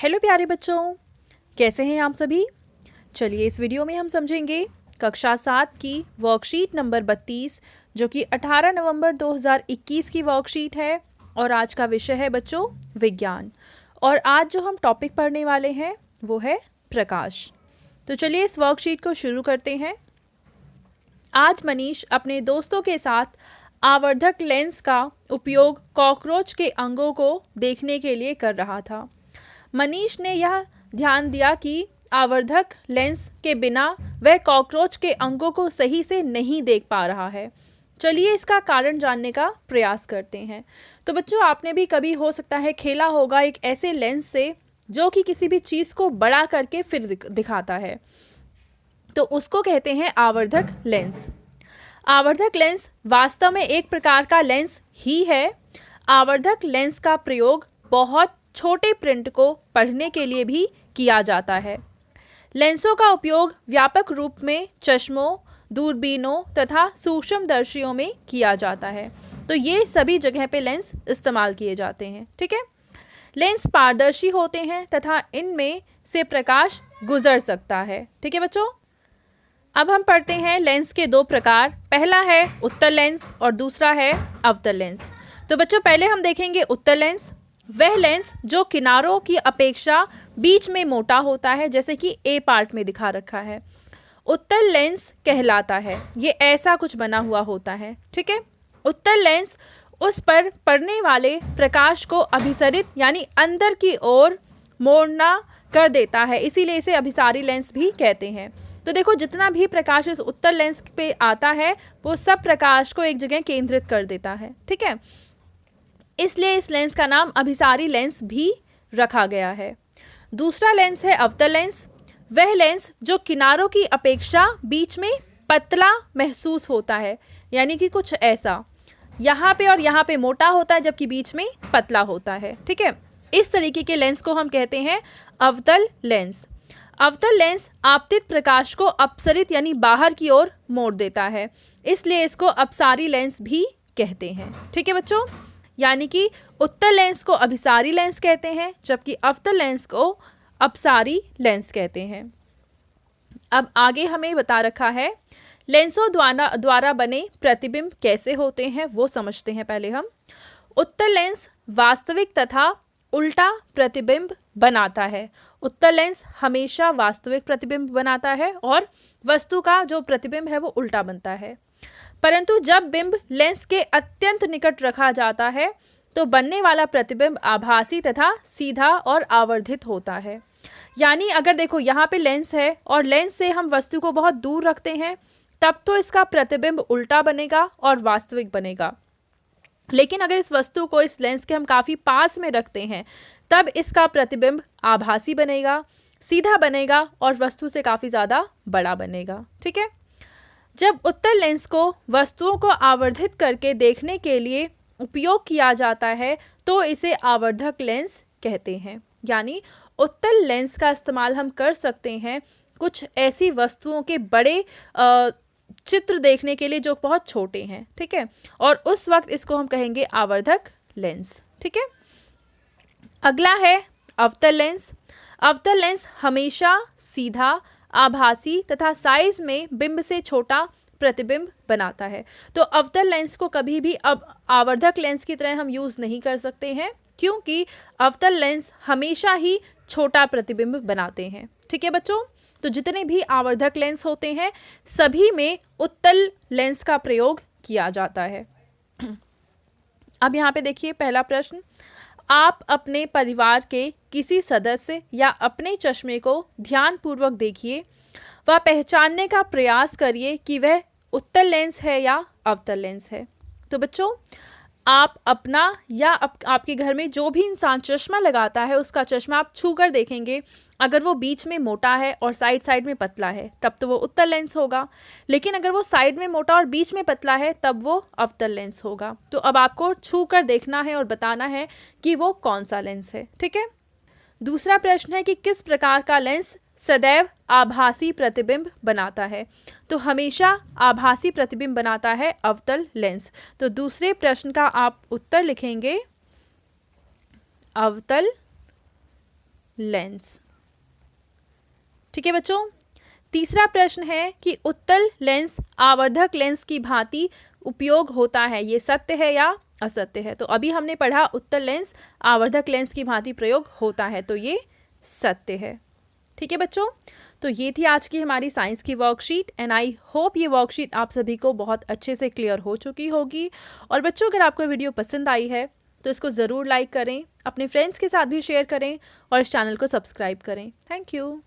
Hello प्यारे बच्चों, कैसे हैं आप सभी। चलिए इस वीडियो में हम समझेंगे कक्षा 7 की वर्कशीट नंबर 32 जो कि 18 नवंबर 2021 की वर्कशीट है और आज का विषय है बच्चों विज्ञान। और आज जो हम टॉपिक पढ़ने वाले हैं वो है प्रकाश। तो चलिए इस वर्कशीट को शुरू करते हैं। आज मनीष अपने दोस्तों के साथ आवर्धक लेंस का उपयोग कॉकरोच के अंगों को देखने के लिए कर रहा था। मनीष ने यह ध्यान दिया कि आवर्धक लेंस के बिना वह कॉकरोच के अंगों को सही से नहीं देख पा रहा है। चलिए इसका कारण जानने का प्रयास करते हैं। तो बच्चों, आपने भी कभी हो सकता है खेला होगा एक ऐसे लेंस से जो कि किसी भी चीज़ को बड़ा करके फिर दिखाता है, तो उसको कहते हैं आवर्धक लेंस। आवर्धक लेंस वास्तव में एक प्रकार का लेंस ही है। आवर्धक लेंस का प्रयोग बहुत छोटे प्रिंट को पढ़ने के लिए भी किया जाता है। लेंसों का उपयोग व्यापक रूप में चश्मों, दूरबीनों तथा सूक्ष्मदर्शियों में किया जाता है। तो ये सभी जगह पे लेंस इस्तेमाल किए जाते हैं। ठीक है। लेंस पारदर्शी होते हैं तथा इनमें से प्रकाश गुजर सकता है। ठीक है बच्चों। अब हम पढ़ते हैं लेंस के दो प्रकार। पहला है उत्तल लेंस और दूसरा है अवतल लेंस। तो बच्चों, पहले हम देखेंगे उत्तल लेंस। वह लेंस जो किनारों की अपेक्षा बीच में मोटा होता है, जैसे कि ए पार्ट में दिखा रखा है, उत्तल लेंस कहलाता है। ये ऐसा कुछ बना हुआ होता है। ठीक है। उत्तल लेंस उस पर पड़ने वाले प्रकाश को अभिसरित यानी अंदर की ओर मोड़ना कर देता है, इसीलिए इसे अभिसारी लेंस भी कहते हैं। तो देखो, जितना भी प्रकाश इस उत्तल लेंस पे आता है वो सब प्रकाश को एक जगह केंद्रित कर देता है। ठीक है। इसलिए इस लेंस का नाम अभिसारी लेंस भी रखा गया है। दूसरा लेंस है अवतल लेंस। वह लेंस जो किनारों की अपेक्षा बीच में पतला महसूस होता है, यानी कि कुछ ऐसा, यहाँ पे और यहाँ पे मोटा होता है जबकि बीच में पतला होता है। ठीक है। इस तरीके के लेंस को हम कहते हैं अवतल लेंस। अवतल लेंस आपतित प्रकाश को अपसरित यानी बाहर की ओर मोड़ देता है, इसलिए इसको अपसारी लेंस भी कहते हैं। ठीक है बच्चों। यानी कि उत्तल लेंस को अभिसारी लेंस कहते हैं जबकि अवतल लेंस को अपसारी लेंस कहते हैं। अब आगे हमें बता रखा है लेंसों द्वारा बने प्रतिबिंब कैसे होते हैं, वो समझते हैं पहले हम। उत्तल लेंस वास्तविक तथा उल्टा प्रतिबिंब बनाता है। उत्तल लेंस हमेशा वास्तविक प्रतिबिंब बनाता है और वस्तु का जो प्रतिबिंब है वो उल्टा बनता है। परंतु जब बिंब लेंस के अत्यंत निकट रखा जाता है तो बनने वाला प्रतिबिंब आभासी तथा सीधा और आवर्धित होता है। यानी अगर देखो यहाँ पे लेंस है और लेंस से हम वस्तु को बहुत दूर रखते हैं तब तो इसका प्रतिबिंब उल्टा बनेगा और वास्तविक बनेगा। लेकिन अगर इस वस्तु को इस लेंस के हम काफ़ी पास में रखते हैं तब इसका प्रतिबिंब आभासी बनेगा, सीधा बनेगा और वस्तु से काफ़ी ज़्यादा बड़ा बनेगा। ठीक है। जब उत्तल लेंस को वस्तुओं को आवर्धित करके देखने के लिए उपयोग किया जाता है तो इसे आवर्धक लेंस कहते हैं। यानी उत्तल लेंस का इस्तेमाल हम कर सकते हैं कुछ ऐसी वस्तुओं के बड़े चित्र देखने के लिए जो बहुत छोटे हैं। ठीक है। और उस वक्त इसको हम कहेंगे आवर्धक लेंस। ठीक है। अगला है अवतल लेंस। अवतल लेंस हमेशा सीधा, आभासी तथा साइज में बिंब से छोटा प्रतिबिंब बनाता है। तो अवतल लेंस को कभी भी अब आवर्धक लेंस की तरह हम यूज़ नहीं कर सकते हैं क्योंकि अवतल लेंस हमेशा ही छोटा प्रतिबिंब बनाते हैं। ठीक है बच्चों। तो जितने भी आवर्धक लेंस होते हैं सभी में उत्तल लेंस का प्रयोग किया जाता है। अब यहाँ पे देखिए पहला प्रश्न, आप अपने परिवार के किसी सदस्य या अपने चश्मे को ध्यानपूर्वक देखिए व पहचानने का प्रयास करिए कि वह उत्तल लेंस है या अवतल लेंस है। तो बच्चों, आप अपना या आपके घर में जो भी इंसान चश्मा लगाता है उसका चश्मा आप छू कर देखेंगे। अगर वो बीच में मोटा है और साइड साइड में पतला है तब तो वो उत्तल लेंस होगा, लेकिन अगर वो साइड में मोटा और बीच में पतला है तब वो अवतल लेंस होगा। तो अब आपको छू कर देखना है और बताना है कि वो कौन सा लेंस है। ठीक है। दूसरा प्रश्न है कि किस प्रकार का लेंस सदैव आभासी प्रतिबिंब बनाता है। तो हमेशा आभासी प्रतिबिंब बनाता है अवतल लेंस। तो दूसरे प्रश्न का आप उत्तर लिखेंगे अवतल लेंस। ठीक है बच्चों, तीसरा प्रश्न है कि उत्तल लेंस आवर्धक लेंस की भांति उपयोग होता है, ये सत्य है या असत्य है। तो अभी हमने पढ़ा उत्तल लेंस आवर्धक लेंस की भांति प्रयोग होता है, तो ये सत्य है। ठीक है बच्चों, तो ये थी आज की हमारी साइंस की वर्कशीट एंड आई होप ये वर्कशीट आप सभी को बहुत अच्छे से क्लियर हो चुकी होगी। और बच्चों, अगर आपको वीडियो पसंद आई है तो इसको ज़रूर लाइक करें, अपने फ्रेंड्स के साथ भी शेयर करें और इस चैनल को सब्सक्राइब करें। Thank you.